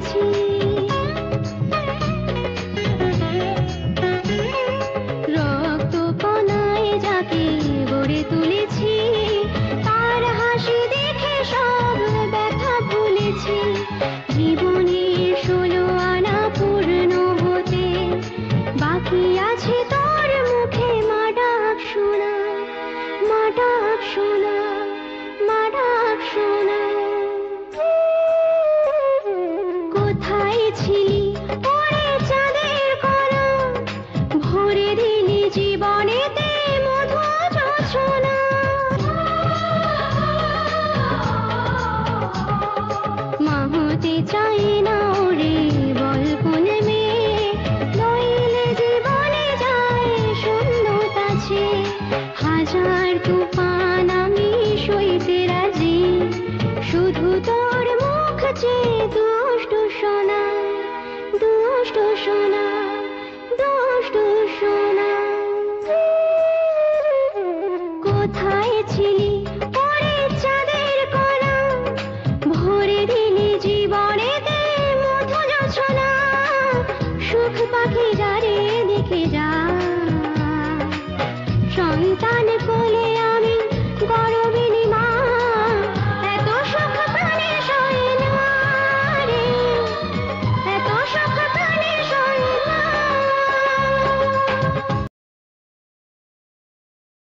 তুলেছি। রক্ত কণায় যাকে গড়ে তুলেছি, তার হাসি দেখে সব ব্যথা ভুলেছি। জীবনের 16 আনা পূর্ণ হতে বাকি আছে তোর মুখে মা ডাক শোনা, মা ডাক শোনা, মা ডাক শোনা। কোথায় ছিলি ওরে চাঁদের কণা, ভরে দিলি জীবনেতে মধু যোছনা। মা হতে চাই না ওরে বল কোন মেয়ে, নইলে জীবনে যায় শূন্যতা চেয়ে। হাজার তুফান আমি সইতে রাজি, শুধু তোর মুখ চেয়ে। দুষ্টু সোনা, দুষ্টু সোনা, দুষ্টু সোনা। কোথায় ছিলি ওরে চাঁদের কণা, ভরে দিলি জীবনেতে মধু যোছনা। সুখ পাখি যারে দেখে যা